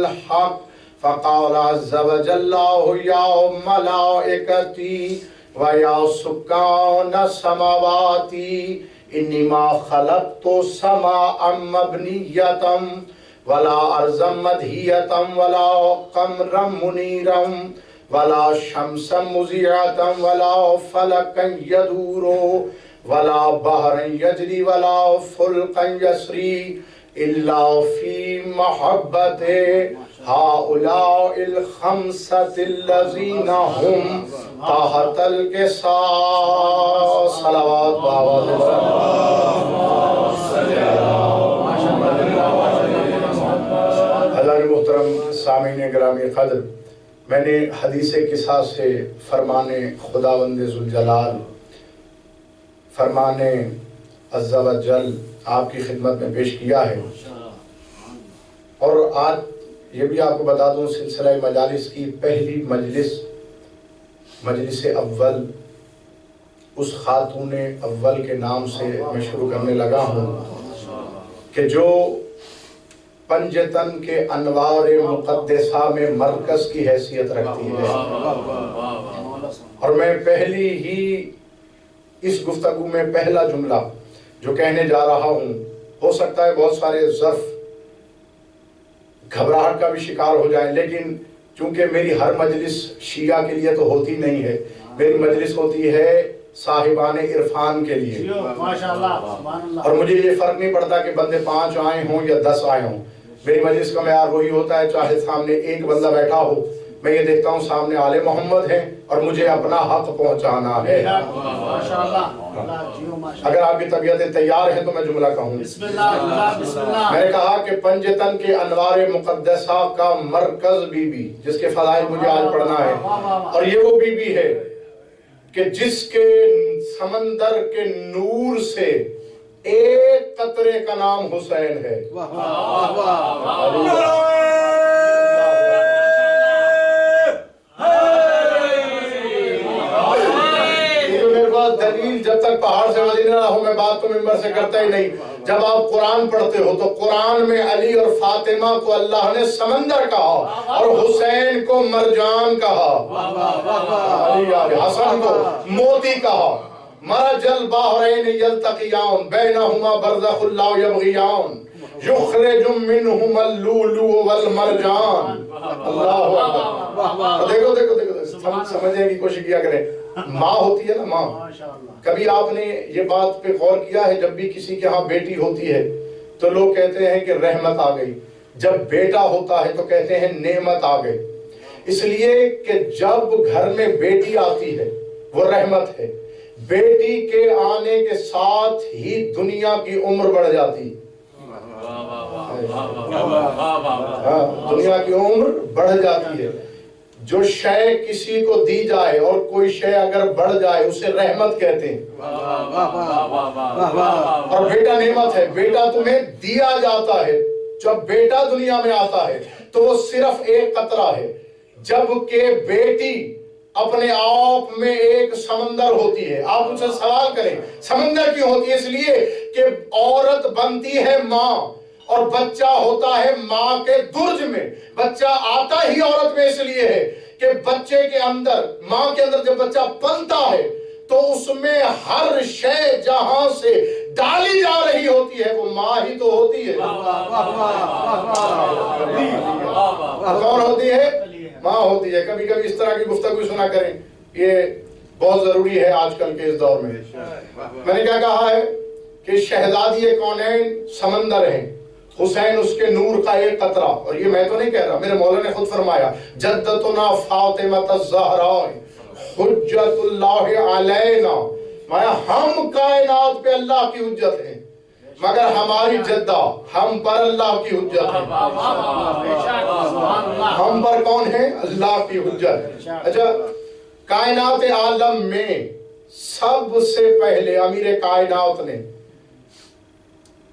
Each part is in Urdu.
الحق فقال عز وجل یا ملائکتی ویا سکان السماواتی انی ما خلقت سماء مبنیتا ولا ارضا مدہیتا ولا قمرا منیرا ولا شمسا مضیعتا ولا فلکا یدور ولا بحرا یجری ولا فلقا یسری الا فی محبت هؤلاء الخمسة الذین هم تحت القصاص صلوات بآواز حضرات محترم سامعین گرامی قدر، میں نے حدیث قصاص سے فرمان خداوند ذوالجلال، فرمان عز و جل آپ کی خدمت میں پیش کیا ہے۔ اور آج یہ بھی آپ کو بتا دوں، سلسلہ مجالس کی پہلی مجلس اول اس خاتون اول کے نام سے میں شروع کرنے لگا ہوں کہ جو پنجتن کے انوار مقدسہ میں مرکز کی حیثیت رکھتی ہے۔ اور میں پہلی ہی اس گفتگو میں پہلا جملہ جو کہنے جا رہا ہوں، ہو سکتا ہے بہت سارے ظرف گھبراہٹ کا بھی شکار ہو جائیں، لیکن چونکہ میری ہر مجلس شیعہ کے لیے تو ہوتی نہیں ہے، میری مجلس ہوتی ہے صاحبان عرفان کے لیے۔ اور مجھے یہ فرق نہیں پڑتا کہ بندے 5 آئے ہوں یا 10 آئے ہوں، میری مجلس کا معیار وہی ہوتا ہے، چاہے سامنے ایک بندہ بیٹھا ہو، میں یہ دیکھتا ہوں سامنے آل محمد ہیں اور مجھے اپنا حق پہنچانا ہے۔ اگر آپ کی طبیعتیں تیار ہیں تو میں جملہ کہوں۔ میں نے کہا کہ پنجتن کے انوار مقدسہ کا مرکز بی بی، جس کے فضائل مجھے آج پڑھنا ہے، اور یہ وہ بی بی ہے کہ جس کے سمندر کے نور سے ایک قطرے کا نام حسین ہے۔ دلیل جب تک پہاڑ سے وزیر نہ ہو میں بات تو ممبر سے کرتا ہی نہیں۔ جب آپ قرآن پڑھتے ہو تو قرآن میں علی اور فاطمہ کو اللہ نے سمندر کہا اور حسین کو مرجان کہا، حسن کو موتی کہا۔ مرج البحرین یلتقیان بینہما برزخ لا یبغیان یخرج منہما اللؤلؤ والمرجان۔ اللہ اکبر۔ دیکھو سمجھنے کی کوشش کیا کریں، ماں ہوتی ہے نا، ماں۔ کبھی آپ نے یہ بات پہ غور کیا ہے، جب بھی کسی کے ہاں بیٹی ہوتی ہے تو لوگ کہتے ہیں کہ رحمت آ گئی، جب بیٹا ہوتا ہے تو کہتے ہیں نعمت آ گئی۔ اس لیے کہ جب گھر میں بیٹی آتی ہے وہ رحمت ہے، بیٹی کے آنے کے ساتھ ہی دنیا کی عمر بڑھ جاتی، دنیا کی عمر بڑھ جاتی ہے۔ جو شے کسی کو دی جائے اور کوئی شے اگر بڑھ جائے اسے رحمت کہتے ہیں، اور بیٹا نعمت ہے۔ بیٹا تمہیں دیا جاتا ہے، جب بیٹا دنیا میں آتا ہے تو وہ صرف ایک قطرہ ہے، جبکہ بیٹی اپنے آپ میں ایک سمندر ہوتی ہے۔ آپ ان سے سوال کریں سمندر کیوں ہوتی ہے؟ اس لیے کہ عورت بنتی ہے ماں اور بچہ ہوتا ہے ماں کے درج میں۔ بچہ آتا ہی عورت میں اس لیے ہے کہ بچے کے اندر، ماں کے اندر جب بچہ پلتا ہے تو اس میں ہر شے جہاں سے ڈالی جا رہی ہوتی ہے وہ ماں ہی تو ہوتی ہے۔ کون ہوتی ہے؟ ماں ہوتی ہے۔ کبھی کبھی اس طرح کی گفتگو سنا کریں، یہ بہت ضروری ہے آج کل کے اس دور میں۔ میں نے کیا کہا ہے کہ شہزادی کونین سمندر ہیں، حسین اس کے نور کا ایک قطرہ۔ اور یہ میں تو نہیں کہہ رہا، میرے مولا نے خود فرمایا جدتنا فاطمہ الزہراء حجت اللہ علینا، ہم کائنات پہ اللہ کی حجت ہیں مگر ہماری جدہ ہم پر اللہ کی حجت ہے۔ ہم پر کون ہے؟ اللہ کی حجت۔ اچھا، کائنات عالم میں سب سے پہلے امیر کائنات نے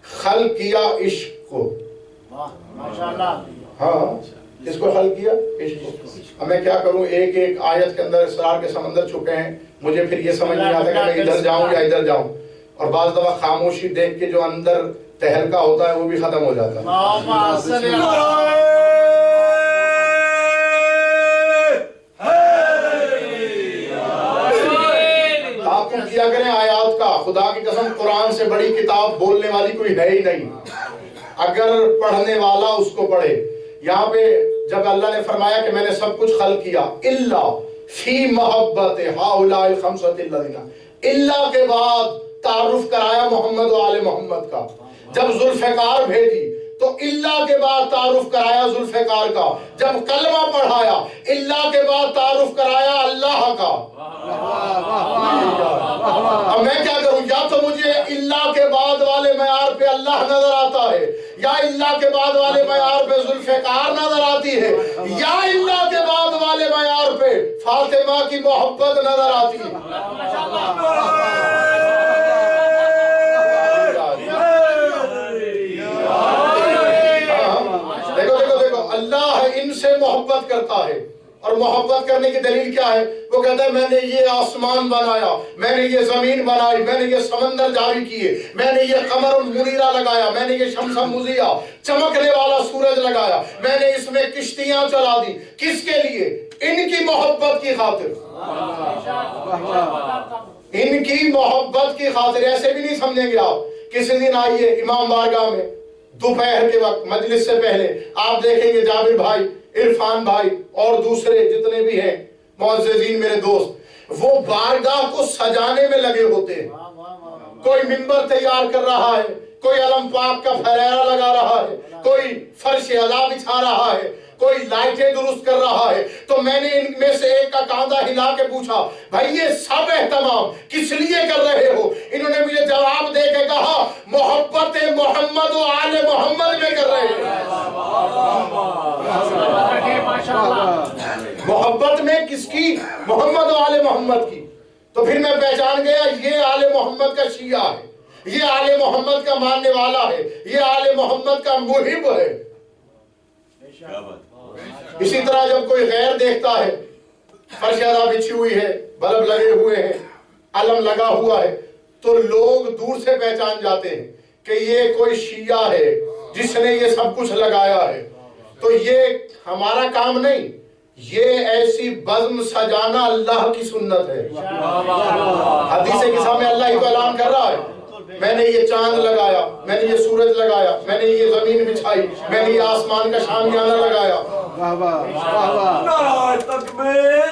خلق کیا عشق کو۔ ہاں، کس کو خلق کیا؟ عشق کو۔ اب میں کیا کروں، ایک ایک آیت کے اندر اسرار کے سمندر چھپے ہیں، مجھے پھر یہ سمجھ نہیں آتا کہ میں ادھر جاؤں یا ادھر جاؤں، اور بعض دفعہ خاموشی دیکھ کے جو اندر تہلکا ہوتا ہے وہ بھی ختم ہو جاتا ہے۔ خدا کی قسم قرآن سے بڑی کتاب بولنے والی کوئی ہے ہی نہیں، اگر پڑھنے والا اس کو پڑھے۔ یہاں پہ جب اللہ نے فرمایا کہ میں نے سب کچھ خلق کیا، الا فی محبت ہؤلاء الخمسۃ الذین، اللہ کے بعد تعارف کرایا محمد و آل محمد کا۔ جب ذوالفقار بھیجی تو اللہ کے بعد تعارف کرایا ذوالفقار کا۔ جب کلمہ پڑھایا اللہ کے بعد تعارف کرایا اللہ کا۔ اب میں کیا کروں؟ یا تو مجھے اللہ کے بعد والے معیار پہ اللہ نظر آتا ہے، یا اللہ کے بعد والے معیار پہ ذوالفقار نظر آتی ہے، یا اللہ کے بعد والے معیار پہ فاطمہ کی محبت نظر آتی ہے۔ دیکھو اللہ ان سے محبت کرتا ہے، اور محبت کرنے کی دلیل کیا ہے؟ وہ کہتا ہے میں نے یہ آسمان بنایا، میں نے یہ زمین بنائی، میں نے یہ سمندر جاری کیے، میں نے یہ قمر منیرہ لگایا، میں نے یہ شمس مضیہ چمکنے والا سورج لگایا، میں نے اس میں کشتیاں چلا دی۔ کس کے لیے؟ ان کی محبت کی خاطر، ان کی محبت کی خاطر۔ ایسے بھی نہیں سمجھیں گے آپ۔ کسی دن آئیے امام بارگاہ میں دوپہر کے وقت مجلس سے پہلے آپ دیکھیں گے جابر بھائی، عرفان بھائی اور دوسرے جتنے بھی ہیں معززین میرے دوست، وہ بارگاہ کو سجانے میں لگے ہوتے ہیں۔ کوئی ممبر تیار کر رہا ہے، کوئی علم پاک کا پھریرا لگا رہا ہے، کوئی فرش علا بچھا رہا ہے، کوئی لائٹیں درست کر رہا ہے۔ تو میں نے ان میں سے ایک کا کاندھا ہلا کے پوچھا بھائی یہ سب اہتمام کس لیے کر رہے ہو؟ انہوں نے مجھے جواب دے کے کہا محبت محمد و آل محمد میں کر رہے ہیں۔ محبت میں کس کی؟ محمد و آل محمد کی۔ تو پھر میں پہچان گیا یہ آل محمد کا شیعہ ہے، یہ آل محمد کا ماننے والا ہے، یہ آل محمد کا محب ہے۔ اسی طرح جب کوئی غیر دیکھتا ہے، فرشادہ بچھی ہوئی ہے، بلب لگے ہوئے ہیں، علم لگا ہوا ہے، تو لوگ دور سے پہچان جاتے ہیں کہ یہ کوئی شیعہ ہے جس نے یہ سب کچھ لگایا ہے۔ تو یہ ہمارا کام نہیں، یہ ایسی بزم سجانا اللہ کی سنت ہے۔ حدیث قصہ میں اللہ ہی تو اعلان کر رہا ہے میں نے یہ چاند لگایا، میں نے یہ سورج لگایا، میں نے یہ زمین بچھائی، میں نے یہ آسمان کا شامیانہ لگایا۔ نعرہ تکبیر،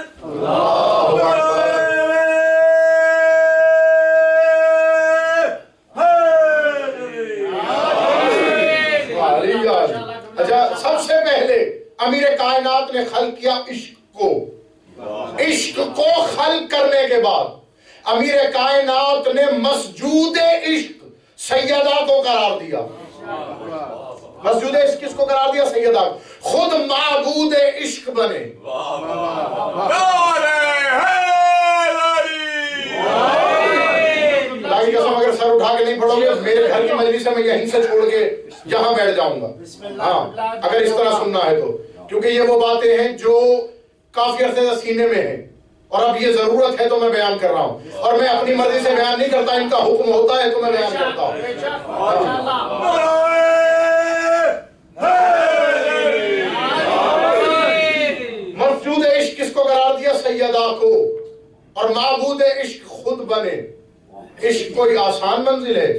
اچھا، سب سے پہلے امیر کائنات نے خلق کیا عشق کو۔ عشق کو خلق کرنے کے بعد امیر کائنات نے مسجود عشق سیدہ کو قرار دیا۔ مسجود عشق کس کو قرار دیا؟ سیدہ کو۔ خود معبود عشق بنے۔ لائی قسم اگر سر اٹھا کے نہیں پڑھو گے میرے گھر کی مجلس میں یہیں سے چھوڑ کے یہاں بیٹھ جاؤں گا، ہاں اگر اس طرح سننا ہے تو، کیونکہ یہ وہ باتیں ہیں جو کافی عرصے سے سینے میں ہیں اور اب یہ ضرورت ہے تو میں بیان کر رہا ہوں، اور میں اپنی مرضی سے بیان نہیں کرتا، ان کا حکم ہوتا ہے تو میں بیان کرتا ہوں۔ مسجود عشق کس کو قرار دیا؟ سیدہ کو، اور معبود عشق خود بنے۔ عشق کوئی آسان منزل ہے؟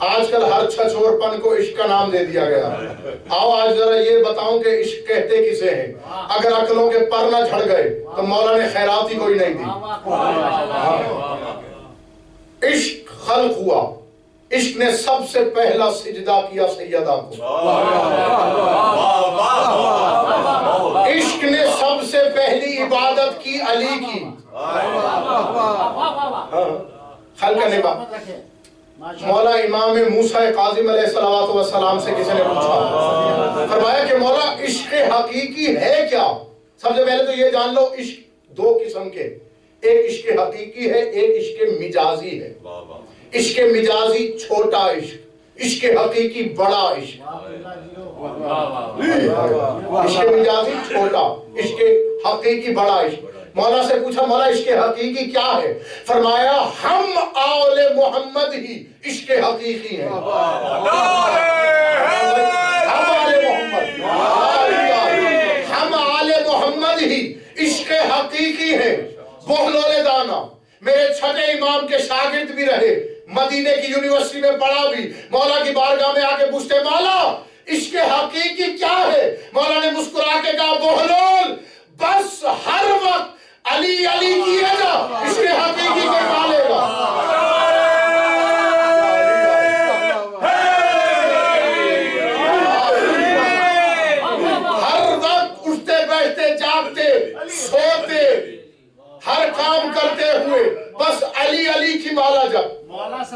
آج کل ہر چھچور پن کو عشق کا نام دے دیا گیا۔ آؤ آج ذرا یہ بتاؤں کہ عشق کہتے کسے ہیں؟ اگر عقلوں کے پر نہ جھڑ گئے تو مولا نے خیرات ہی کوئی نہیں دی۔ عشق خلق ہوا، عشق نے سب سے پہلا سجدہ کیا سیدہ کو۔ عشق نے سب سے پہلی عبادت کی علی کی۔ خلق کرنے بعد مولا امام موسیٰ کاظم علیہ السلام سے کسی نے پوچھا، فرمایا کہ مولا عشق حقیقی ہے کیا؟ سب سے پہلے تو یہ جان لو عشق دو قسم کے، ایک عشق حقیقی ہے، ایک عشق مجازی ہے۔ عشق مجازی چھوٹا عشق، عشق حقیقی بڑا عشق۔ عشق مجازی چھوٹا، عشق حقیقی بڑا عشق۔ مولا سے پوچھا مولا عشق حقیقی کیا ہے؟ فرمایا ہم آل محمد ہی عشق حقیقی ہیں۔ ہم آل محمد، ہم آل محمد ہی عشق حقیقی ہیں۔ بہلول دانا میرے چھٹے امام کے شاگرد بھی رہے، مدینے کی یونیورسٹی میں پڑھا بھی، مولا کی بارگاہ میں آ کے پوچھتے مولا عشق حقیقی کیا ہے؟ مولا نے مسکرا کے کہا بہلول بس ہر وقت علی علی کیے جا، عشق حقیقی کو پالے گا۔ ہر وقت اٹھتے بیٹھتے جاگتے سوتے ہر کام کرتے ہوئے بس علی علی کی مالا جب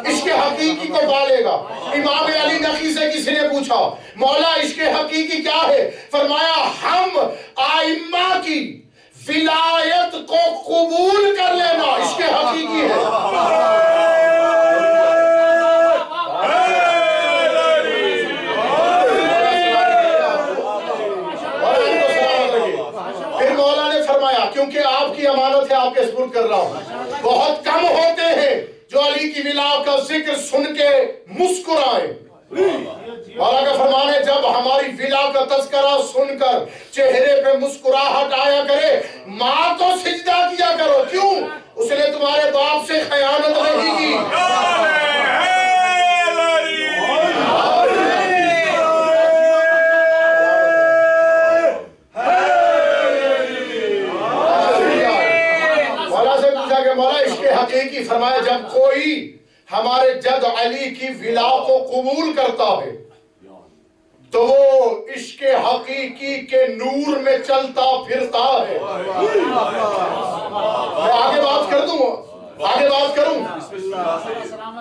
عشق حقیقی کو پالے گا۔ امام علی نقی سے کسی نے پوچھا مولا عشق حقیقی کیا ہے؟ فرمایا ہم آئمہ کی ولایت کو قبول کر لینا عشق حقیقی ہے۔ پھر مولا نے فرمایا کیونکہ آپ کی امانت ہے آپ کے سپرد کر رہا ہوں، بہت کم ہوتے ہیں جو علی کی ولا کا ذکر سن کے مسکرائیں۔ مولا کا فرمان ہے جب ہماری ولا کا تذکرہ سن کر چہرے پہ مسکراہٹ آیا کرے ماں تو سجدہ کیا کرو، کیوں؟ اس نے تمہارے باپ سے خیانت نہیں کی۔ مولا عشق حقیقی فرمایا جب کوئی ہمارے جد علی کی ولا کو قبول کرتا ہے تو وہ عشق حقیقی کے نور میں چلتا پھرتا ہے۔ میں آگے بات کر دوں، آگے بات کروں۔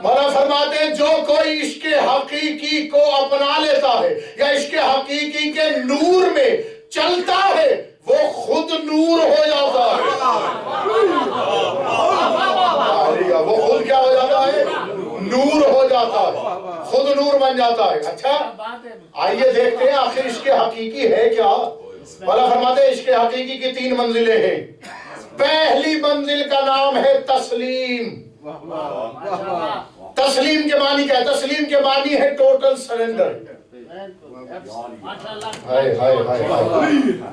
مولا فرماتے ہیں جو کوئی عشق حقیقی کو اپنا لیتا ہے یا عشق حقیقی کے نور میں چلتا ہے وہ خود نور ہو جاتا ہے۔ وہ خود کیا ہو جاتا ہے؟ نور ہو جاتا ہے، خود نور بن جاتا ہے۔ اچھا آئیے دیکھتے ہیں آخر عشق حقیقی ہے کیا؟ مولا فرماتے ہیں عشق حقیقی کی 3 منزلیں ہیں۔ پہلی منزل کا نام ہے تسلیم۔ تسلیم کے معنی کیا ہے؟ تسلیم کے معنی ہے ٹوٹل سرنڈر۔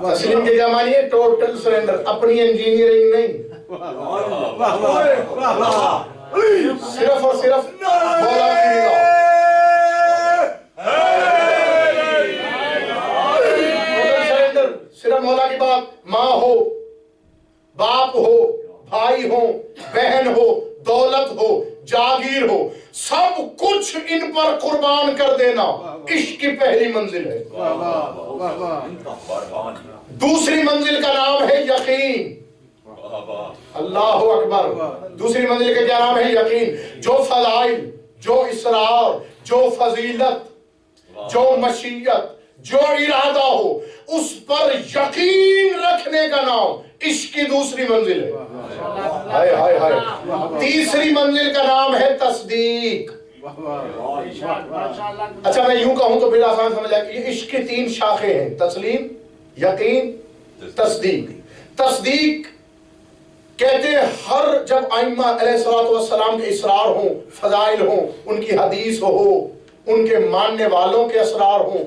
تسلیم کے کیا معنی ہے؟ ٹوٹل سرنڈر، اپنی انجینئرنگ نہیں، صرف اور صرف مولا کی رضا۔ ٹوٹل سرنڈر، صرف مولا کی بات، ماں ہو، باپ ہو، بھائی ہو، بہن ہو، دولت ہو، جاگیر ہو، سب کچھ ان پر قربان کر دینا عشق کی پہلی منزل ہے۔ دوسری منزل کا نام ہے یقین۔ اللہ اکبر۔ دوسری منزل کا کیا نام ہے؟ یقین۔ جو فضائل، جو اسرار، جو فضیلت، جو مشیت، جو ارادہ ہو اس پر یقین رکھنے کا نام عشق کی دوسری منزل ہے۔ ہائے ہائے ہائے۔ تیسری منزل کا نام ہے تصدیق۔ اچھا میں یوں کہوں تو پھر آسان سمجھ آئے کہ یہ عشق کی 3 شاخیں ہیں، تسلیم، یقین، تصدیق۔ تصدیق کہتے ہیں ہر جب ائمہ علیہ السلام کے اسرار ہوں، فضائل ہوں، ان کی حدیث ہو، ان کے ماننے والوں کے اسرار ہوں،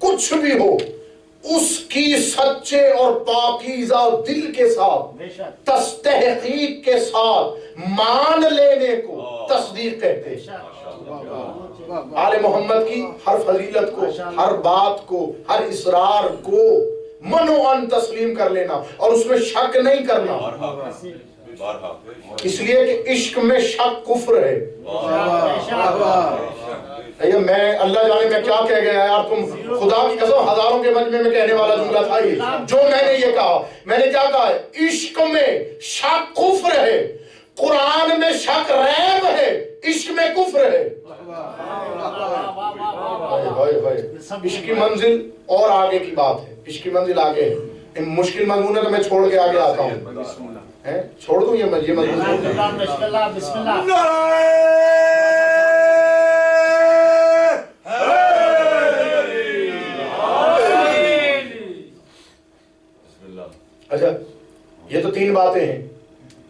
کچھ بھی ہو، اس کی سچے اور پاکیزہ دل کے ساتھ تحقیق کے ساتھ مان لینے کو تصدیق کہتے ہیں۔ آل محمد کی ہر فضیلت کو، ہر بات کو، ہر اسرار کو منوعاً تسلیم کر لینا اور اس میں شک نہیں کرنا، اس لیے کہ عشق میں شک کفر ہے۔ میں اللہ جانے میں کیا کہہ گیا یار، تم خدا کی قسم ہزاروں کے مجمع میں کہنے والا جملہ تھا یہ جو میں نے یہ کہا۔ میں نے کیا کہا ہے؟ عشق میں شک کفر ہے، قرآن میں شک ریب ہے، عشق میں کفر ہے۔ عشق کی منزل اور آگے کی بات ہے، عشق کی منزل آگے ہے۔ مشکل مضمون ہے تو میں چھوڑ کے آگے آتا ہوں، چھوڑ دوں یہ مضمون۔ بسم اللہ۔ اچھا یہ تو 3 باتیں ہیں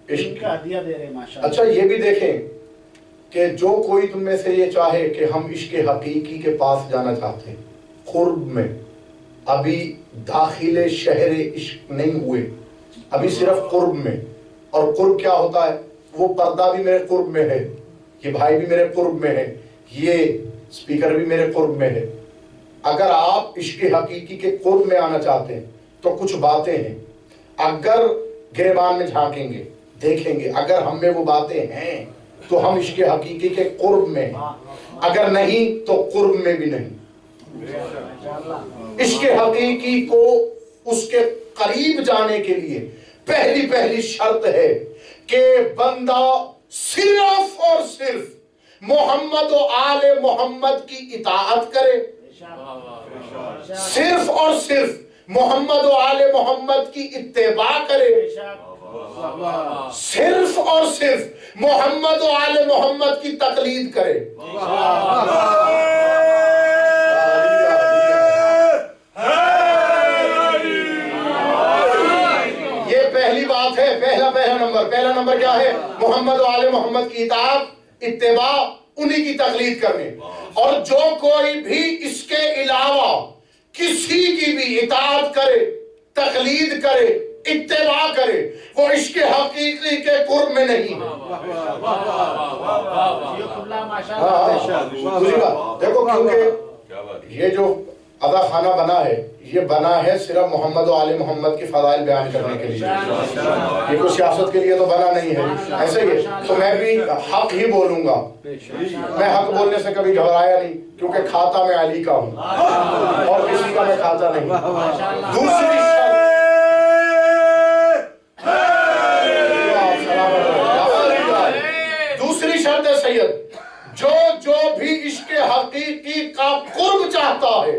عشق کا ہدیہ دے رہے ماشاءاللہ۔ اچھا یہ بھی دیکھیں کہ جو کوئی تم میں سے یہ چاہے کہ ہم عشق حقیقی کے پاس جانا چاہتے ہیں، قرب میں، ابھی داخل شہر عشق نہیں ہوئے، ابھی صرف قرب میں، اور قرب کیا ہوتا ہے؟ وہ پردہ بھی میرے قرب میں ہے، یہ بھائی بھی میرے قرب میں ہے، یہ سپیکر بھی میرے قرب میں ہے۔ اگر آپ عشق حقیقی کے قرب میں آنا چاہتے ہیں تو کچھ باتیں ہیں، اگر گریبان میں جھانکیں گے دیکھیں گے، اگر ہم میں وہ باتیں ہیں تو ہم عشق حقیقی کے قرب میں ہیں، اگر نہیں تو قرب میں بھی نہیں۔ عشق حقیقی کو اس کے قریب جانے کے لیے پہلی شرط ہے کہ بندہ صرف اور صرف محمد و آل محمد کی اطاعت کرے، صرف اور صرف محمد و آل محمد کی اتباع کرے، صرف اور صرف محمد و آل محمد کی تقلید کرے۔ یہ پہلی بات ہے، پہلا نمبر کیا ہے؟ محمد و آل محمد کی اطاعت، اتباع، انہی کی تقلید کرنے۔ اور جو کوئی بھی اس کے علاوہ کسی کی بھی اطاعت کرے، تقلید کرے، اتباع کرے، وہ عشق حقیقی کے قرب میں نہیں ہے۔ دیکھو، کیونکہ یہ جو ادا خانہ بنا ہے، یہ بنا ہے صرف محمد و آل محمد کی فضائل بیان کرنے کے لیے، یہ کوئی سیاست کے لیے تو بنا نہیں ہے۔ ایسے ہی تو میں بھی حق ہی بولوں گا، میں حق بولنے سے کبھی گھبرایا نہیں، کیونکہ کھاتا میں علی کا ہوں اور کسی کا میں کھاتا نہیں۔ دوسری شرط ہے سید، جو بھی عشق حقیقی کا قرب چاہتا ہے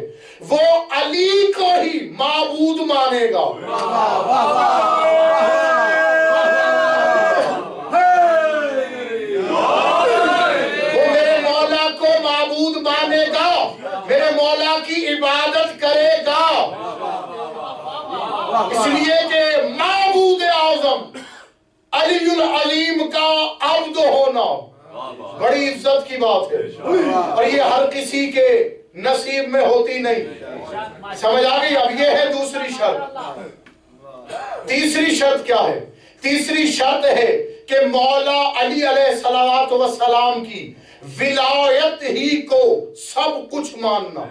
وہ علی کو ہی معبود مانے گا۔ وہ میرے مولا کو معبود مانے گا، میرے مولا کی عبادت کرے گا، اس لیے کہ معبود اعظم علی العلیم کا عبد ہونا بڑی عزت کی بات ہے، اور یہ ہر کسی کے نصیب میں ہوتی نہیں۔ سمجھ آ گئی؟ اب یہ ہے دوسری شرط۔ تیسری شرط کیا ہے؟ تیسری شرط ہے کہ مولا علی علیہ السلام کی ولایت ہی کو سب کچھ ماننا۔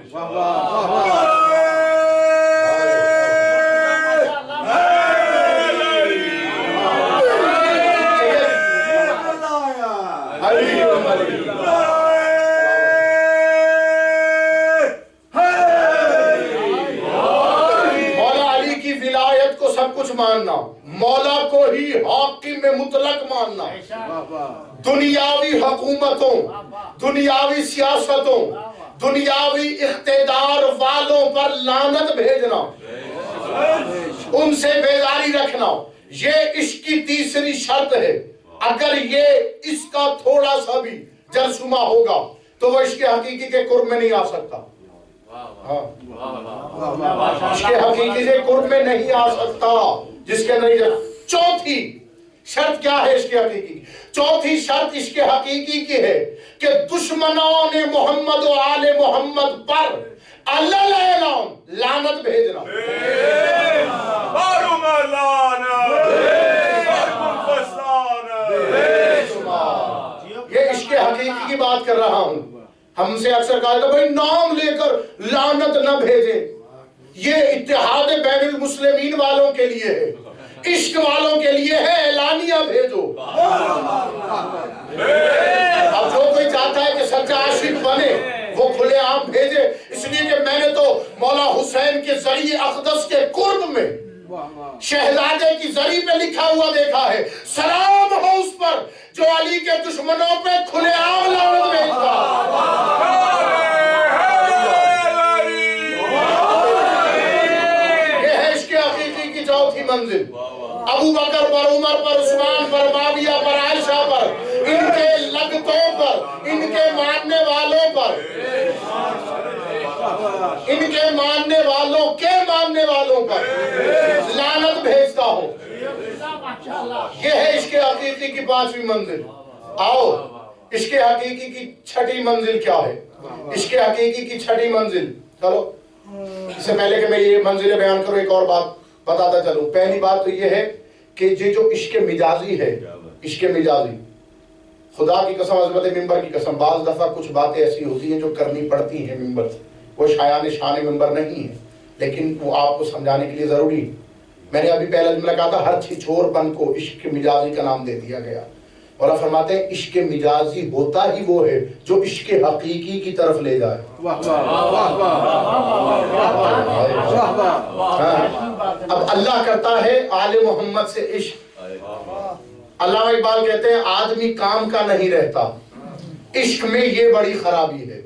سب کچھ ماننا، مولا کو ہی حاکم مطلق ماننا، دنیاوی حکومتوں، دنیاوی سیاستوں، دنیاوی اقتدار والوں پر لعنت بھیجنا، ان سے بیزاری رکھنا، یہ عشق کی تیسری شرط ہے۔ اگر یہ اس کا تھوڑا سا بھی جرثومہ ہوگا تو وہ عشق حقیقی کے قرب میں نہیں آ سکتا، عشق حقیقی کے قرب میں نہیں آ سکتا، جس کے اندر۔ چوتھی شرط کیا ہے عشق حقیقی کی؟ چوتھی شرط عشق حقیقی کی ہے کہ دشمنوں نے محمد و آل محمد پر لعنت بھیجنا۔ یہ عشق حقیقی کی بات کر رہا ہوں۔ ہم سے اکثر کہا جاتا ہے بھائی نام لے کر لعنت نہ بھیجیں، یہ اتحاد بین المسلمین والوں کے لیے ہے، عشق والوں کے لیے ہے، اعلانیہ بھیجو۔ اب جو کوئی چاہتا ہے کہ سچا عاشق بنے وہ کھلے عام بھیجے، اس لیے کہ میں نے تو مولا حسین کے ذریعے اقدس کے قرب میں شہزادے کی زری پہ لکھا ہوا دیکھا ہے، سلام ہو اس پر جو علی کے دشمنوں پہ کھلے عام لعنت بھیجتا۔ یہ ہے عشق حقیقی کی چوتھی منزل۔ ابو بکر پر، عمر پر، عثمان پر، معاویہ پر، عائشہ پر، ان کے لگتوں پر، ان کے ماننے والوں پر، ان کے ماننے والوں پر لعنت بھیجتا ہوں۔ یہ ہے عشق حقیقی کی پانچویں منزل۔ آؤ عشق حقیقی کی چھٹی منزل کیا ہے؟ عشق حقیقی کی چھٹی منزل، چلو اس سے پہلے کہ میں یہ منزلیں بیان کروں ایک اور بات بتاتا چلوں۔ پہلی بات تو یہ ہے کہ یہ جو عشق مجازی ہے، عشق مجازی، خدا کی قسم، عظمت ممبر کی قسم، بعض دفعہ کچھ باتیں ایسی ہوتی ہیں جو کرنی پڑتی ہیں ممبر سے، وہ شایان شان ممبر نہیں ہے، لیکن وہ آپ کو سمجھانے کے لیے ضروری ہے۔ میں نے ابھی پہلا جملہ کہا تھا، ہر چھچور پن کو عشق مجازی کا نام دے دیا گیا۔ اور فرماتے ہیں عشق مجازی ہوتا ہی وہ ہے جو عشق حقیقی کی طرف لے جائے۔ اب اللہ کرتا ہے آل محمد سے عشق۔ علامہ اقبال کہتے ہیں آدمی کام کا نہیں رہتا، عشق میں یہ بڑی خرابی ہے۔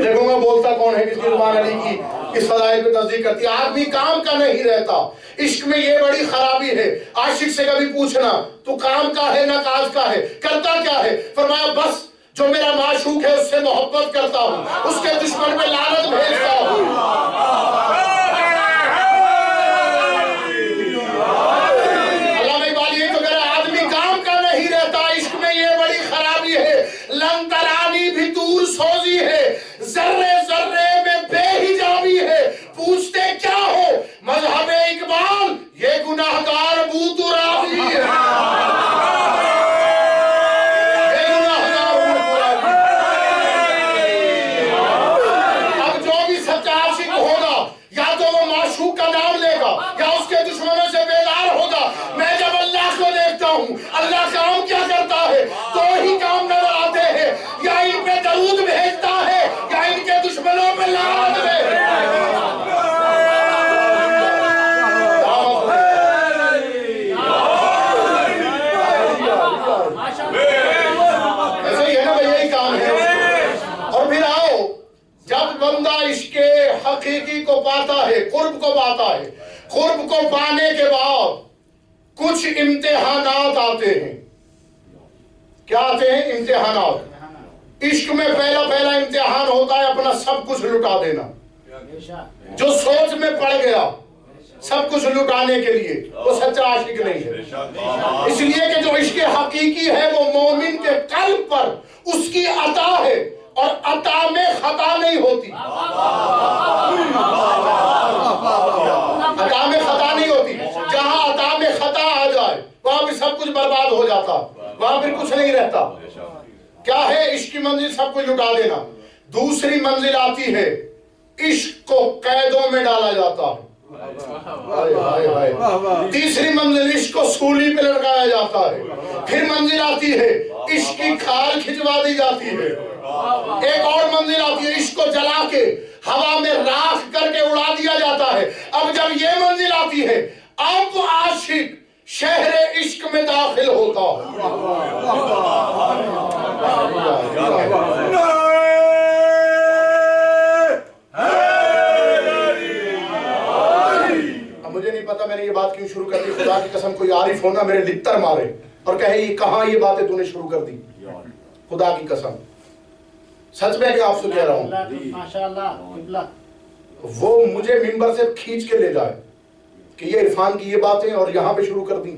دیکھوں گا بولتا کون ہے جس کی زبان علی کی اس فضائل پہ تصدیق کرتی ہے۔ آدمی کام کا نہیں رہتا، عشق میں یہ بڑی خرابی ہے۔ عاشق سے کبھی پوچھنا تو کام کا ہے نہ کاج کا ہے، کرتا کیا ہے؟ فرمایا بس جو میرا معشوق ہے اس سے محبت کرتا ہوں، اس کے دشمن پہ لعنت بھیجتا ہوں۔ لن ترانی بھی دور سوزی ہے، ذرے ذرے میں بے حجابی ہے، پوچھتے کیا ہو مذہب اقبال، یہ گناہگار بو ترابی ہے، یہ گناہگار بو ترابی۔ اب جو بھی سچا عاشق ہوگا یا تو وہ معشوق کا نام لے گا یا اس کے دشمنوں سے بیدار ہوگا۔ میں جب اللہ کو دیکھتا ہوں، اللہ کام کیا کرتا ہے؟ دو ہی کام نظر آتے ہیں، یا ان پہ درود بھیجتا ہے یا ان کے دشمنوں پہ لعنت بھیجتا ہے۔ ایسے ہی ہے نا بھائی، یہی کام ہے۔ اور پھر آؤ، جب بندہ عشق حقیقی کو پاتا ہے، قرب کو پاتا ہے، قرب کو پانے کے بعد کچھ امتحانات آتے ہیں۔ کیا آتے ہیں؟ امتحانات۔ عشق میں پہلا امتحان ہوتا ہے اپنا سب کچھ لٹا دینا۔ جو سوچ میں پڑ گیا سب کچھ لٹانے کے لیے، وہ سچا عاشق نہیں ہے۔ اس لیے کہ جو عشق حقیقی ہے وہ مومن کے قلب پر اس کی عطا ہے، اور عطا میں خطا نہیں ہوتی۔ عطا میں خطا نہیں ہوتی۔ جہاں عطا میں خطا آ جائے وہاں بھی سب کچھ برباد ہو جاتا، وہاں پھر کچھ نہیں رہتا۔ کیا ہے عشق کی منزل؟ سب کچھ لٹا دینا۔ دوسری منزل آتی ہے عشق کو قیدوں میں ڈالا جاتا ہے۔ تیسری منزل عشق کو سولی پہ لٹکایا جاتا ہے۔ پھر منزل آتی ہے عشق کی کھال کھچوا دی جاتی ہے۔ ایک اور منزل آتی ہے عشق کو جلا کے ہوا میں راکھ کر کے اڑا دیا جاتا ہے۔ اب جب یہ منزل آتی ہے، اب عاشق شہر عشق میں داخل ہوتا ہے۔ اب مجھے نہیں پتا میں نے یہ بات کیوں شروع کر دی، خدا کی قسم کوئی عارف ہونا میرے لتر مارے اور کہے یہ کہاں یہ باتیں تو نے شروع کر دی۔ خدا کی قسم سچ میں کہ آپ سے کہہ رہا ہوں، وہ مجھے ممبر سے کھینچ کے لے جائے کہ یہ عرفان کی یہ باتیں اور یہاں پہ شروع کر دیں۔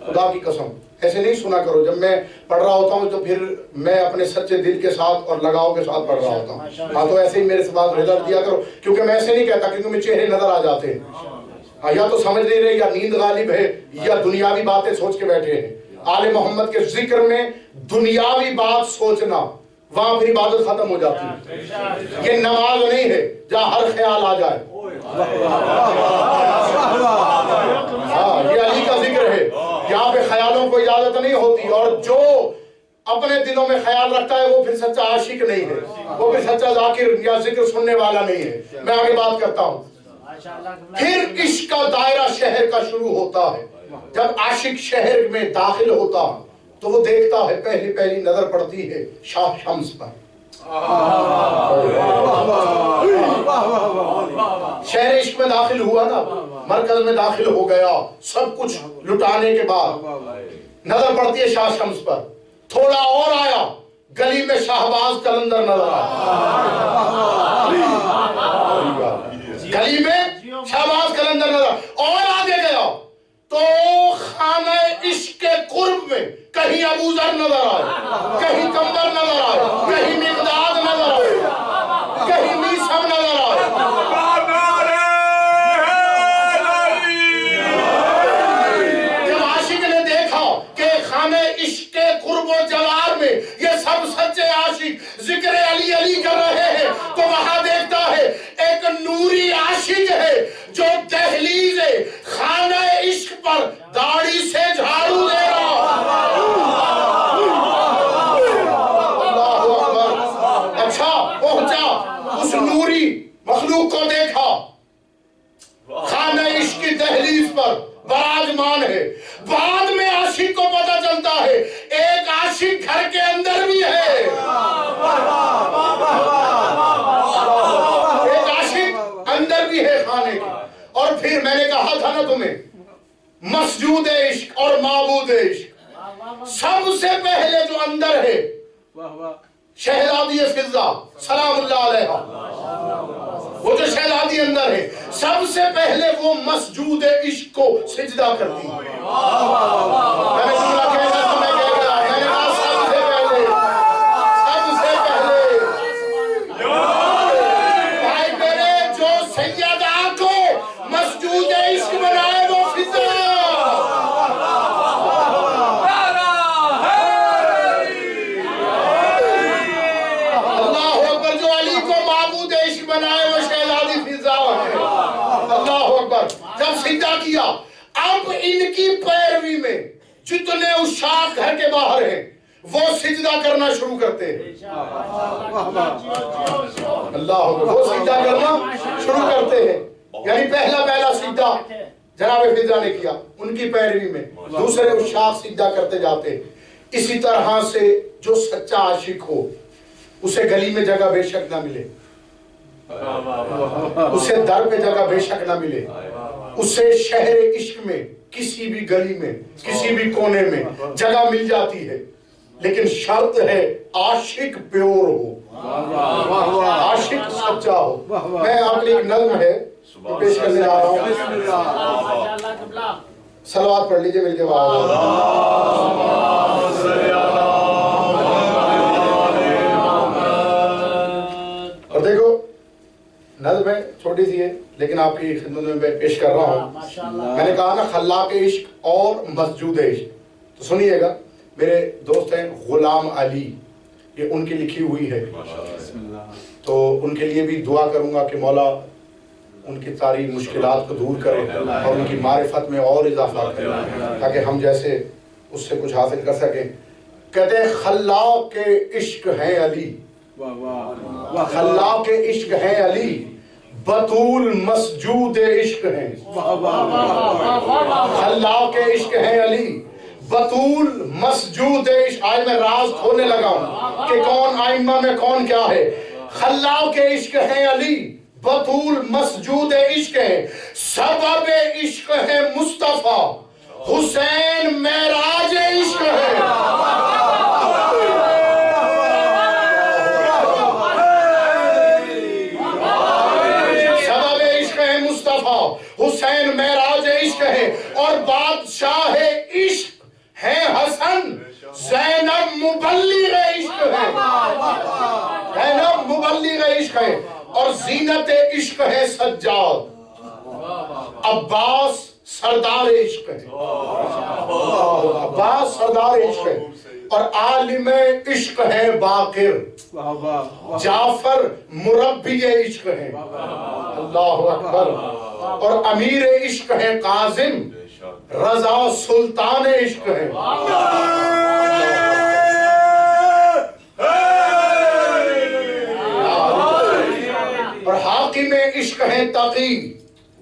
خدا کی قسم ایسے نہیں سنا کرو۔ جب میں پڑھ رہا ہوتا ہوں تو پھر میں اپنے سچے دل کے ساتھ اور لگاؤ کے ساتھ پڑھ رہا ہوتا ہوں۔ ہاں تو ایسے ہی میرے سے بات رضا دیا کرو، کیونکہ میں ایسے نہیں کہتا کیونکہ مجھے چہرے نظر آ جاتے ہیں۔ یا تو سمجھ نہیں رہے، یا نیند غالب ہے، یا دنیاوی باتیں سوچ کے بیٹھے ہیں۔ آل محمد کے ذکر میں دنیاوی بات سوچنا، وہاں پھر عبادت ختم ہو جاتی ہے۔ یہ نماز نہیں ہے جہاں ہر خیال آ جائے۔ ہاں یہ علی کا ذکر ہے، یہاں پہ خیالوں کو اجازت نہیں ہوتی، اور جو اپنے دلوں میں خیال رکھتا ہے وہ پھر سچا عاشق نہیں ہے، وہ پھر سچا ذاکر یا ذکر سننے والا نہیں ہے۔ میں آگے بات کرتا ہوں۔ پھر عشق کا دائرہ شہر کا شروع ہوتا ہے۔ جب عاشق شہر میں داخل ہوتا تو وہ دیکھتا ہے، پہلی نظر پڑتی ہے شاہ شمس پر۔ شہر عشق میں داخل ہوا نا، مرکز میں داخل ہو گیا، سب کچھ لٹانے کے بعد نظر پڑتی ہے شاہ شمس پر۔ تھوڑا اور آیا، گلی میں شہباز قلندر نظر آیا۔ گلی میں شہباز قلندر نظر، اور آگے گیا تو خانہ عشق کے قرب میں کہیں ابو ذر نظر آئے، کہیں کمبر نظر آئے، کہیں مقداد نظر آئے، کہیں میسم نظر آئے۔ جب عاشق نے دیکھا دیکھا خانہ عشق کی دہلیز پر براجمان ہے. بعد میں عاشق کو پتہ چلتا ہے ایک عاشق گھر کے اندر بھی ہے. ایک عاشق اندر بھی ہے خانے کے. اور پھر میں نے کہا تھا نا تمہیں مسجود عشق اور معبود عشق سب سے پہلے جو اندر ہے شہزادی فضہ سلام اللہ علیہ، وہ جو شہزادی اندر ہے سب سے پہلے وہ مسجود عشق کو سجدہ کرتی ہے. میں نے جملہ کہنا تو میں کہہ گیا، میں نے کہا سب سے پہلے بھائی میرے جو سیدہ کو مسجود عشق بنائے وہ فضہ. جب سجدہ کیا اب ان کی پیروی میں جتنے عشاق گھر کے باہر ہیں وہ سجدہ کرنا شروع کرتے ہیں. اللہ وہ سجدہ کرنا شروع کرتے ہیں. یعنی پہلا سجدہ جناب فضہ نے کیا ان کی پیروی میں، دوسرے عشاق سجدہ کرتے جاتے ہیں. اسی طرح سے جو سچا عاشق ہو اسے گلی میں جگہ بے شک نہ ملے، اسے در پہ جگہ بے شک نہ ملے، اسے شہر عشق میں کسی بھی گلی میں کسی بھی کونے میں جگہ مل جاتی ہے، لیکن شرط ہے عاشق پیور ہو، عاشق سچا ہو. میں آپ کے ایک نظم ہے پیش کرنے جا رہا ہوں، صلوات پڑھ لیجئے مل کے بعد. اور دیکھو نظم ہے چھوٹی سی ہے لیکن آپ کی خدمت میں پیش کر رہا ہوں. میں نے کہا نا خلاق عشق اور مسجود عشق، تو سنیے گا. میرے دوست ہیں غلام علی، یہ ان کی لکھی ہوئی ہے، تو ان کے لیے بھی دعا کروں گا کہ مولا ان کی ساری مشکلات کو دور کرے اور ان کی معرفت میں اور اضافہ کرے تاکہ ہم جیسے اس سے کچھ حاصل کر سکیں. کہتے ہیں خلاق عشق ہیں علی، خلاق عشق ہیں علی، بطول مسجود عشق ہیں. خلاق عشق ہیں علی، بطول مسجود عشق. آج میں راز کھولنے لگا ہوں کہ کون آئمہ میں کون کیا ہے. خلاق عشق ہیں علی، بطول مسجود عشق ہیں، سبب عشق ہے مصطفیٰ، حسین معراج عشق ہے. سبب عشق ہے مصطفیٰ، حسین معراج عشق ہے، اور بادشاہ عشق ہے حسن، زینب مبلغ عشق ہے. زینب مبلغ عشق ہے، اور زینت عشق ہے سجاد، عباس سردار عشق ہے. عباس سردار عشق ہے، اور عالم عشق ہے باقر، جعفر مربی عشق ہے. اللہ اکبر. اور امیر عشق ہے قاسم، رضا سلطان عشق ہے. اور حاکم عشق ہے تقی،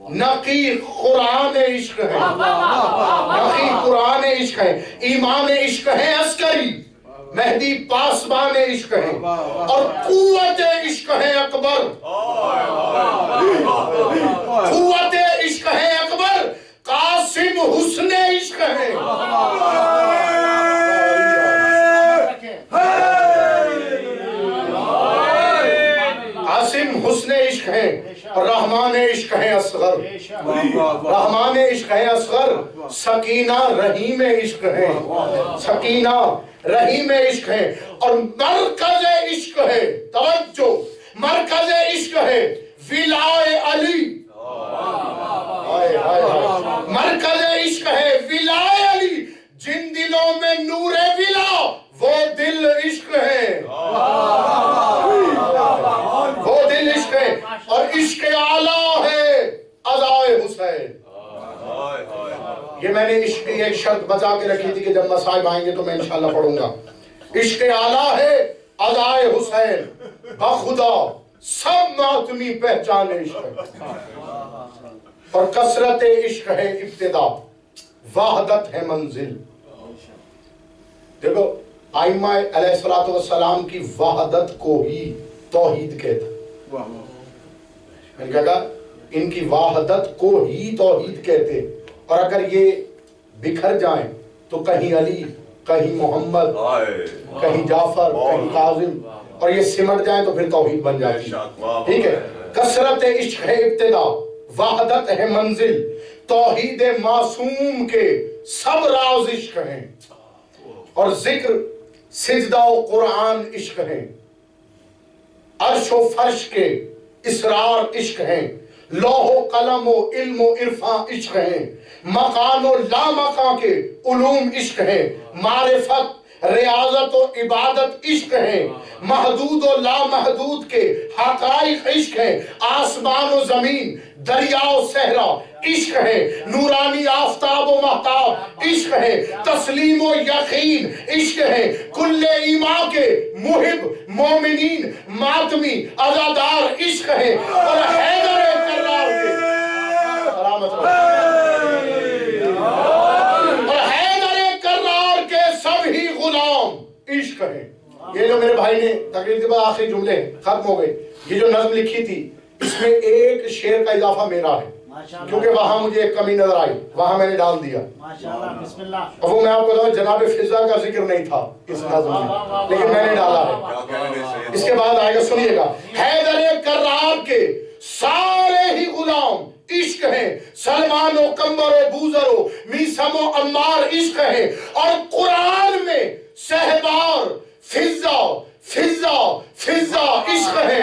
نقی قرآن عشق ہے. نقی قرآن عشق ہے. امام عشق ہے عسکری، مہدی پاسبان عشق ہے. اور قوت عشق ہے اکبر، قوت عشق ہے اکبر، قاسم حسن عشق ہے. قاسم حسن عشق ہے، اور رحمان عشق ہے اصغر. رحمان عشق ہے اصغر، سکینہ رحیم عشق ہے. سکینہ رحیم عشق ہے. اور مرکز عشق ہے، توجہ، مرکز عشق ہے ولائے علی. مرکز عشق ہے ولائے علی. جن دلوں میں نور ولا وہ دل عشق ہے، وہ دل عشق ہے. اور عشق اعلیٰ ہے ادائے حسین. یہ میں نے عشق کی ایک شرط بچا کے رکھی تھی کہ جب مصائب آئیں گے تو میں انشاءاللہ پڑھوں گا. عشق اعلیٰ ہے ادائے حسین، بخدا سب ماتمی پہچان عشق ہے، اور کثرت عشق ہے ابتدا، وحدت ہے منزل۔ دیکھو آئمہ علیہ الصلوۃ والسلام کی وحدت کو ہی توحید کہتا، میں نے کہا ان کی وحدت کو ہی توحید کہتے، اور اگر یہ بکھر جائیں تو کہیں علی، کہیں محمد، کہیں جعفر، کہیں کاظم، اور یہ سمٹ جائیں تو پھر توحید بن جاتی ہے، ٹھیک ہے۔ کثرت عشق ہے ابتدا، وحدت ہے منزل، توحید معصوم کے سب راز عشق ہیں، اور ذکر سجدہ و قرآن عشق ہیں، عرش و فرش کے اسرار عشق ہیں، لوح و قلم و علم و عرفاں عشق ہیں، مکان و لامکان کے علوم عشق ہیں، معرفت ریاضت و عبادت عشق ہیں، محدود و لامحدود کے حقائق عشق ہیں، آسمان و زمین، دریا و صحرا عشق ہے، نورانی آفتاب و مہتاب عشق ہے، تسلیم و یقین عشق ہے، کل ایمان کے محب مومنین ماتمی عزادار عشق ہے، اور حیدر کرار کے سلامت اور حیدر کرار کے سب ہی غلام عشق ہے۔ یہ جو میرے بھائی نے تقریر کے بعد آخری جملے ختم ہو گئے، یہ جو نظم لکھی تھی اس میں ایک شعر کا اضافہ میرا ہے، کیونکہ وہاں مجھے ایک کمی نظر آئی، وہاں میں نے ڈال دیا، اور وہ میں آپ کو بتاؤں جناب فضا کا ذکر نہیں تھا اس نظم میں، لیکن میں نے ڈالا ہے۔ اس کے بعد آئے گا، سنیے گا، حیدر کرار کے سارے ہی غلام عشق ہیں، سلمان و کمبر و بوزر و میسم و عمار عشق ہیں، اور قرآن میں سہبار فضا فضا فضا عشق ہے۔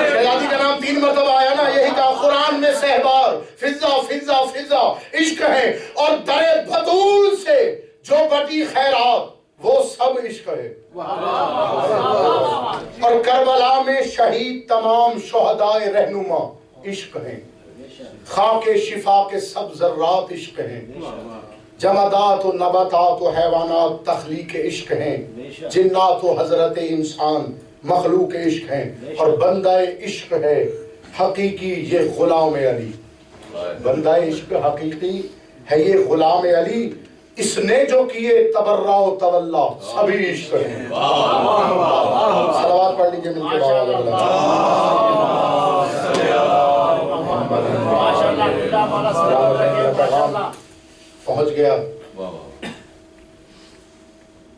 شہزادی کا نام 3 مرتبہ آیا نا، یہی کہا قرآن میں سہبار فضا فضا فضا عشق ہے، اور در بطول سے جو بٹی خیرات وہ سب عشق ہے، اور کربلا میں شہید تمام شہدائے رہنما عشق ہیں، خاک شفا کے سب ذرات عشق ہیں، جمادات و نباتات و حیوانات تخلیق عشق ہیں، جنات و حضرت انسان مخلوق عشق ہیں، اور بندہ عشق ہے حقیقی یہ غلام علی، بندہ عشق حقیقی ہے یہ غلام علی، اس نے جو کیے تبرع و تولا سبھی عشق ہیں۔ صلوات پڑھ لیجئے مل کے پہنچ گیا۔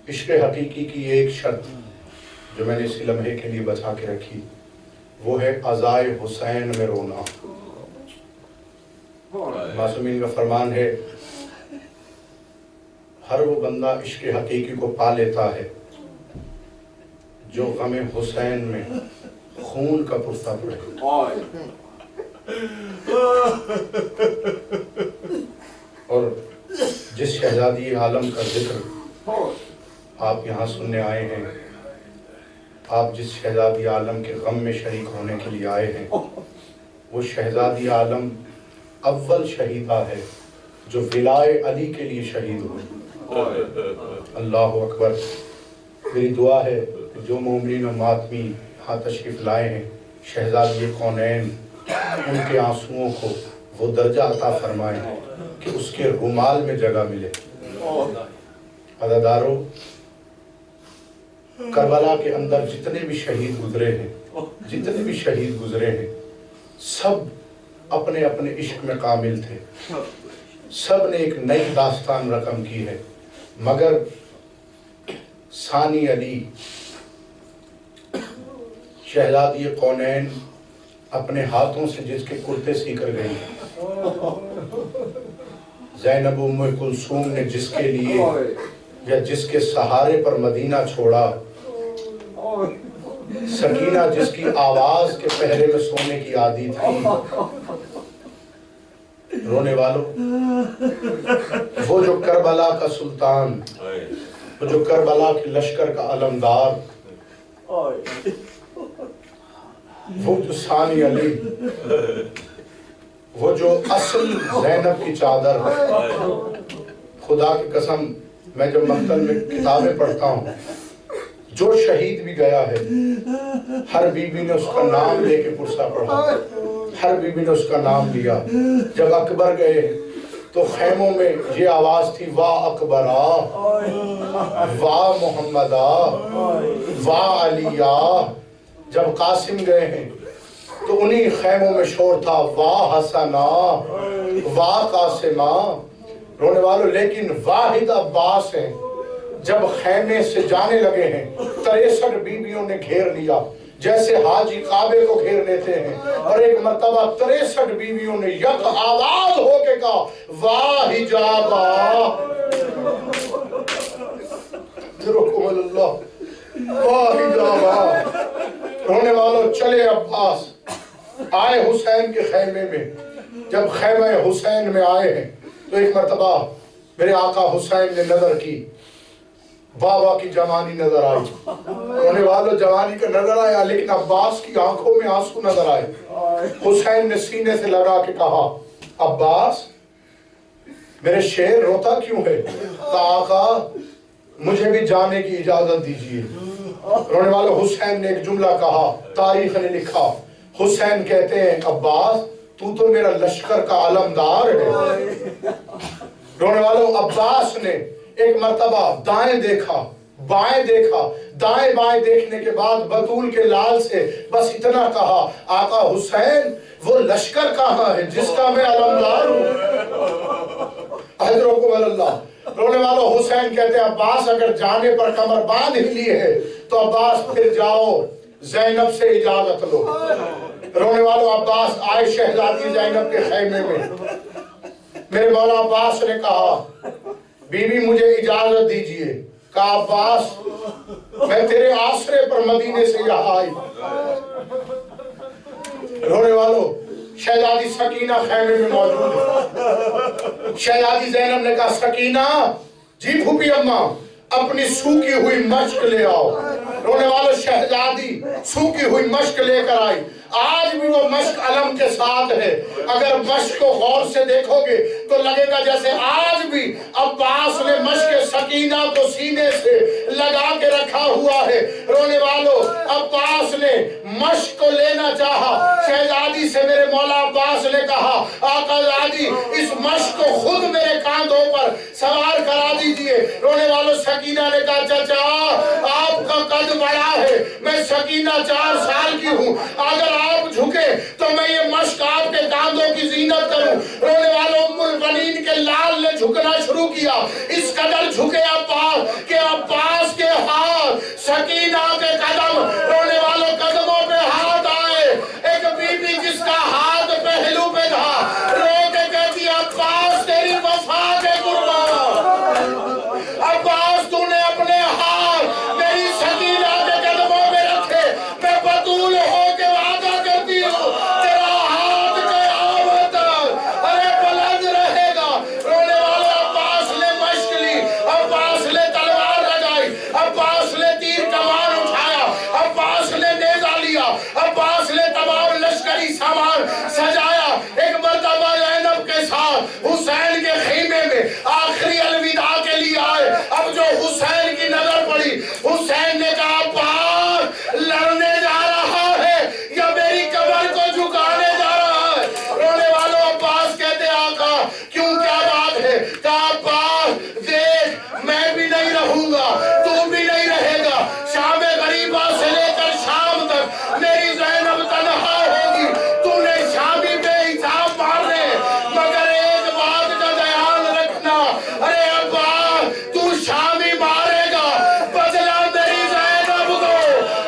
عشق حقیقی کی ایک شرط جو میں نے اسی لمحے کے لیے بچا کے رکھی، وہ ہے عزائے حسین میں رونا۔ معصومین کا فرمان ہے ہر وہ بندہ عشق حقیقی کو پا لیتا ہے جو غم حسین میں خون کا پرسہ پڑے، اور جس شہزادی عالم کا ذکر آپ یہاں سننے آئے ہیں، آپ جس شہزادی عالم کے غم میں شریک ہونے کے لیے آئے ہیں، وہ شہزادی عالم اول شہیدہ ہے جو ولائے علی کے لیے شہید ہوئی۔ اللہ اکبر۔ میری دعا ہے کہ جو مومنین و ماتمی یہاں تشریف لائے ہیں، شہزادی کونین ان کے آنسوؤں کو وہ درجہ عطا فرمائیں کہ اس کے رومال میں جگہ ملے۔ عزادارو، کربلا کے اندر جتنے بھی شہید گزرے ہیں، سب اپنے اپنے عشق میں کامل تھے، سب نے ایک نئی داستان رقم کی ہے، مگر ثانی علی شہزادی کونین اپنے ہاتھوں سے جس کے کرتے سی کر گئی، زینب ام کلثوم نے جس کے لیے یا جس کے سہارے پر مدینہ چھوڑا، سکینہ جس کی آواز کے پہرے میں سونے کی عادی تھی، رونے والوں، وہ جو کربلا کا سلطان، وہ جو کربلا کے لشکر کا علمدار، وہ جو ثانی علی، وہ جو اصل زینب کی چادر، خدا کی قسم میں جب مقتل میں کتابیں پڑھتا ہوں، جو شہید بھی گیا ہے ہر بیوی نے اس کا نام لے کے پرسہ پڑھا، ہر بیوی نے اس کا نام لیا۔ جب اکبر گئے تو خیموں میں یہ آواز تھی، واہ اکبرا، واہ محمدہ، واہ علیہ۔ جب قاسم گئے ہیں تو انہی خیموں میں شور تھا، واہ حسنہ، واہ قاسمہ۔ رونے والوں لیکن واحد عباس ہیں، جب خیمے سے جانے لگے ہیں 63 بیویوں نے گھیر لیا، جیسے حاجی کعبے کو گھیر لیتے ہیں، اور ایک مرتبہ 63 بیویوں نے یک آواز ہو کے کہا، واہ حجابا، درکم اللہ، واہ حجابا۔ رونے والوں چلے عباس، آئے حسین کے خیمے میں۔ جب خیمہ حسین میں آئے ہیں تو ایک مرتبہ میرے آقا حسین نے نظر کی، بابا کی جوانی نظر آئی۔ رونے والوں جوانی کا نظر آیا، لیکن عباس کی آنکھوں میں آنسو نظر آئے۔ حسین نے سینے سے لگا کے کہا، عباس میرے شیر روتا کیوں ہے؟ کہا آقا مجھے بھی جانے کی اجازت دیجیے۔ رونے والوں حسین نے ایک جملہ کہا، تاریخ نے لکھا، حسین کہتے ہیں عباس تو میرا لشکر کا علمدار ہے۔ رونے والوں عباس نے ایک مرتبہ دائیں دیکھا، بائیں دیکھا، دائیں بائیں دیکھنے کے بعد بطول کے لال سے بس اتنا کہا، آقا حسین وہ لشکر کہاں ہے جس کا میں علمدار ہوں؟ حضرکم اللہ۔ رونے والوں حسین کہتے ہیں عباس اگر جانے پر کمر باندھ ہی لی ہے تو عباس پھر جاؤ زینب سے اجازت لو۔ رونے والوں عباس آئے شہزادی زینب کے خیمے میں۔ میرے مولا عباس نے کہا بی بی مجھے اجازت دیجئے۔ کہا عباس میں تیرے آسرے پر مدینے سے یہاں آئی۔ رونے والوں شہزادی سکینہ خیمے میں موجود ہے۔ شہزادی زینب نے کہا سکینہ، جی پھوپھی اماں اپنی سوکھی ہوئی مشک لے آؤ۔ رونے والوں شہزادی سوکھی ہوئی مشک لے کر آئی۔ آج بھی وہ مشک علم کے ساتھ ہے، اگر مشک کو غور سے دیکھو گے تو لگے گا جیسے آج بھی عباس نے مشک سکینہ کو سینے سے لگا کے رکھا ہوا ہے۔ رونے والوں عباس نے مشک کو لینا چاہا، شہزادی سے میرے مولا عباس نے کہا آقا زادی اس مشک کو خود میرے کاندھوں پر سوار کرا دیجئے۔ رونے والوں سکینہ نے کہا چچا آپ کا قد بڑا ہے، میں سکینہ 4 سال کی ہوں، اگر آپ جھکے تو میں یہ مشک آپ کے کاندھوں کی زینت کروں۔ رونے والوں ام البنین کے لال نے جھکنا شروع کیا، اس قدر جھکے عباس کہ عباس کے ہاتھ سکینہ کے قدم، رونے والوں قدموں پہ ہاتھ آئے۔ ایک بی بی جس کا ہاتھ پہلو پہ تھا رو کے کہتی عباس تیری وفا کے قربان، عباس تو نے اپنے ہاتھ میری سکینہ کے قدموں پہ رکھے، میں بطول ہو کے وعدہ کرتی ہوں تیرا ہاتھ قیامت تک ارے بلند رہے گا۔ رونے والے عباس نے مشک لی، عباس نے تلوار لگائی، عباس نے تیر کمان اٹھایا، عباس نے نیزہ لیا، عباس نے تمام لشکری سامان سجایا۔ ایک مرتبہ زینب کے ساتھ حسین کے خیمے میں آخری الوداع کے لیے آئے۔ اب جو حسین کی نظر پڑی، حسین نے کہا عباس لڑنے جا رہا ہے یا میری قبر کو جھکانے جا رہا ہے؟ رونے والوں عباس کہتے آقا کیوں کیا بات ہے؟ کہا عباس دیکھ میں بھی نہیں رہوں گا، تو بھی نہیں رہے گا، شام غریبہ سے لے کر شام تک میری زینب تنہا ہوگی، تو نے شامی بے حساب مارنے، مگر ایک بات کا دھیان رکھنا، ارے عباس تو شامی مارے گا، بدلہ میری زینب کو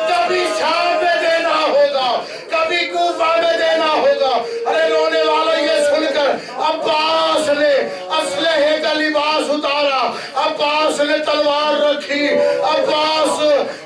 کبھی شام میں دینا ہوگا، کبھی کوفہ میں دینا ہوگا۔ ارے رونے والا یہ سن کر عباس نے اسلحے کا لباس اتارا، عباس نے تلوار رکھی، عباس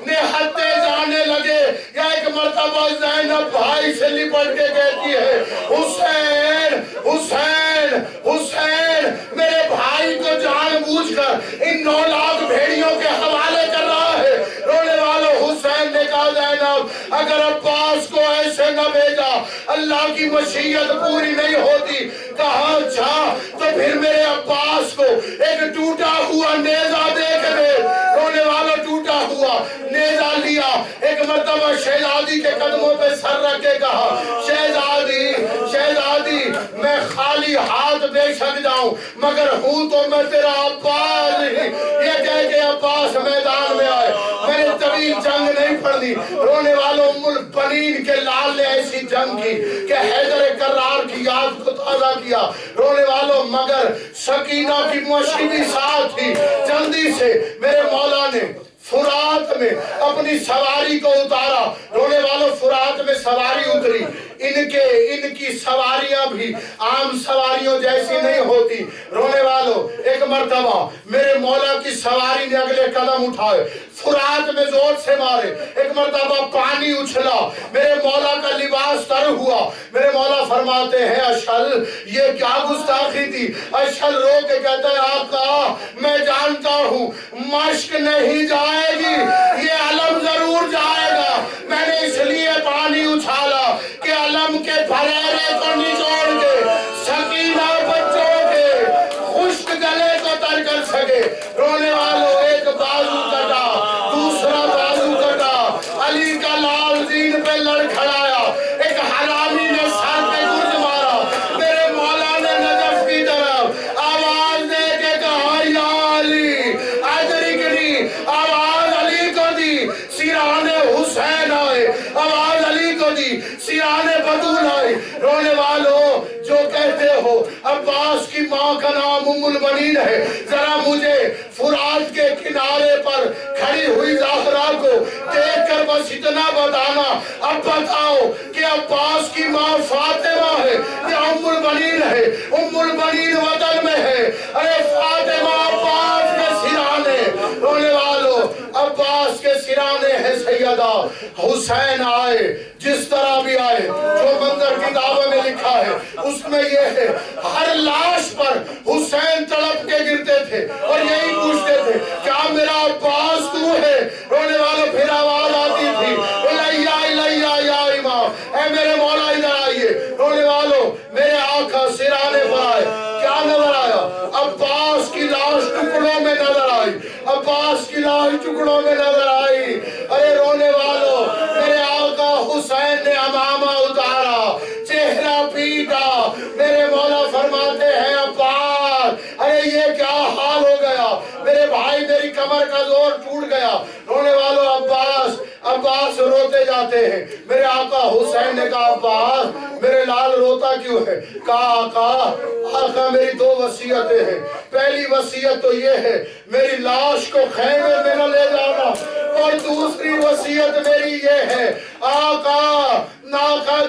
نے ہتھے جانے لگے۔ یا ایک مرتبہ زینب بھائی سے لپٹ کے کہتی ہے حسین حسین حسین میرے بھائی کو جان بوجھ کر ان 9 لاکھ بھیڑیوں کے حوالے کر رہا ہے۔ رونے والوں حسین نے کہا زینب اگر عباس کو ایسے نہ بھیجا، اللہ کی مشیت پوری نہیں ہوتی. کہا جا تو پھر میرے عباس کو ایک ٹوٹا ہوا نیزہ دے کے دے. رونے والوں ٹوٹا ہوا نیزہ لیا. ایک مرتبہ شہزادی کے قدموں پہ سر رکھ کے کہا شہزادی شہزادی میں خالی ہاتھ بے شک جاؤں مگر ہوں تو میں تیرا عباس نہیں. یہ کہہ کے عباس میدان میں آئے. میں نے طویل جنگ نہیں پڑھنی. رونے والوں ام البنین کے لال نے ایسی جنگ کی کہ حیدر کرار کی یاد کو تازہ کیا. رونے والوں مگر سکینہ کی مشی بھی ساتھ تھی. جلدی سے میرے مولا نے فرات میں اپنی سواری کو اتارا. رونے والوں فرات میں سواری اتری. ان کی سواریاں بھی عام سواریوں جیسی نہیں ہوتی. رونے والوں ایک مرتبہ میرے مولا کی سواری نے اگلے قدم اٹھائے, فرات میں زور سے مارے. ایک مرتبہ پانی اچھلا, میرے مولا کا لباس تر ہوا. میرے مولا فرماتے ہیں اشل یہ کیا گستاخی تھی. اشل رو کے کہتا ہے آقا میں جانتا ہوں مشق نہیں جائے گی, یہ علم ضرور جائے گا. میں نے اس لیے پانی اچھالا کہ علم کے پھریرے کو نچوڑ کے سکینہ بچوں کے خشک گلے کو تر کر سکے. رونے والوں ایک بازو کٹا, دوسرا بازو کٹا, علی کا لال زین پہ لڑ کھڑایا. ایک حرامی نے سر پہ گرز مارا. میرے مولا نے نجف کی طرف آواز دے کے کہا یا علی ادرکنی. آواز علی کو دی, سیران حسین آئے. آواز علی کو دی, سیران بدول آئے. رونے والوں جو کہتے ہو عباس کی ماں کا نام ام البنین ہے, ذرا مجھے فرات کے کنارے پر کھڑی ہوئی زہرا کو دیکھ کر بس اتنا بتانا. اب بتاؤ کہ عباس کی ماں فاطمہ ہے یا ام البنین ہے. ام البنین وطن میں ہے. ارے فاطمہ عباس کے سرانے. رونے والوں عباس کے سرانے ہے سیدہ. حسین آئے جس طرح بھی آئے, جو منظر کتابوں میں لکھا ہے اس میں یہ ہے ہر لاش پر حسین تڑپ کے گرتے تھے اور یہی پوچھتے تھے کیا میرا عباس تو ہے. رونے والوں پھر آواز آتی تھی الیہ الیہ یا امام, اے میرے مولا ادھر آئیے. رونے والوں میرے آقا سرانے پر آئے. کیا نظر آیا؟ عباس کی لاش ٹکڑوں میں نظر آئی. عباس کی لاش ٹکڑوں میں نظر آئی. ارے رونے والوں میرے آقا حسین نے امامہ اتارا, چہرہ پیٹا. میرے مولا فرماتے ہیں عباس ارے یہ کیا حال ہو گیا میرے بھائی, میری کمر کا زور ٹوٹ گیا. رونے والوں عباس روتے جاتے ہیں. میرے آقا حسین نے کہا عباس میرے لال روتا کیوں ہے؟ کہا آقا میری دو وصیتیں ہیں. پہلی وصیت تو یہ ہے میری لاش کو خیمے میں نہ لے جانا, اور دوسری وصیت میری یہ ہے آقا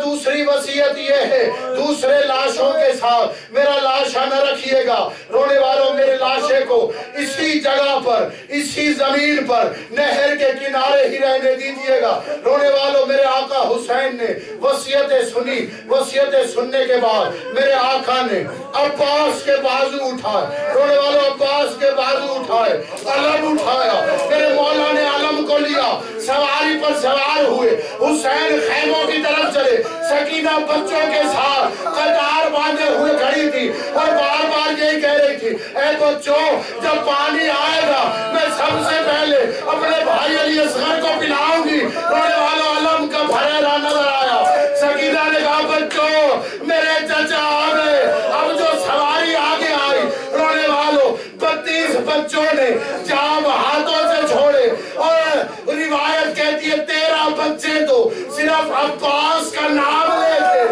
دوسری وصیت یہ ہے دوسرے لاشوں کے ساتھ میرا لاشا نہ رکھیے گا. رونے والوں میرے لاشے کو اسی جگہ پر اسی زمین پر نہر کے کنارے ہی رہنے دیجئے گا. رونے والوں میرے آقا حسین نے وصیتیں سنی. وصیتیں سننے کے بعد میرے آقا نے عباس کے بازو اٹھائے. رونے والوں عباس کے بازو اٹھائے, علم اٹھایا. میرے مولا نے علم کو لیا, سواری پر سوار ہوئے. حسین خیموں کی طرف چلے. سکینہ بچوں کے ساتھ قطار باندھے ہوئے کھڑی تھی اور بار بار یہی کہہ رہی تھی اے بچوں جب پانی آئے گا میں سب سے پہلے اپنے بھائی علی اصغر کو پلاؤں گی. رونے والوں علم کا پھریرا نظر آیا. سکینہ نے کہا بچوں میرے چچا آ گئے. اب جو سواری آگے آئی رونے والوں 32 بچوں نے جام ہاتھوں سے چھوڑے, اور روایت کہتی ہے 13 بچے تو صرف عباس کا نام لے کے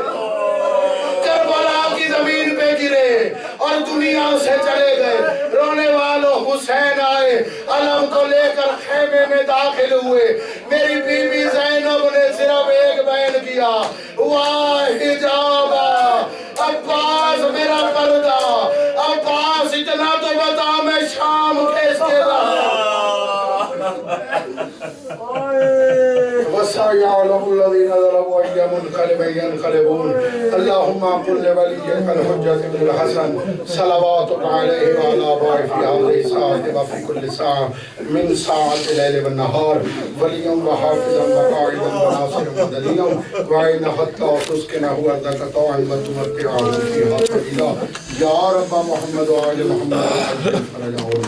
کربلا کی زمین پہ گرے اور دنیا سے چلے گئے. رونے والوں حسین آئے, علم کو لے کر خیمے میں داخل ہوئے. میری بی بی زینب نے صرف ایک بیان کیا واہ حجابا عباس میرا پردہ. عباس اتنا تو بتا میں شام کیسے رہا. سيعلم الذين ظلموا أي منقلب ينقلبون اللهم قل لوليك الحجة بن الحسن صلواتك عليه وعلى آبائه في هذه الساعة وفي كل ساعة من ساعة الليل والنهار وليا وحافظا وقائدا وناصرا ودليلا وإن حتى تسكنه أرضك طوعا وتمتعه فيها طويلا يا رب محمد وآل محمد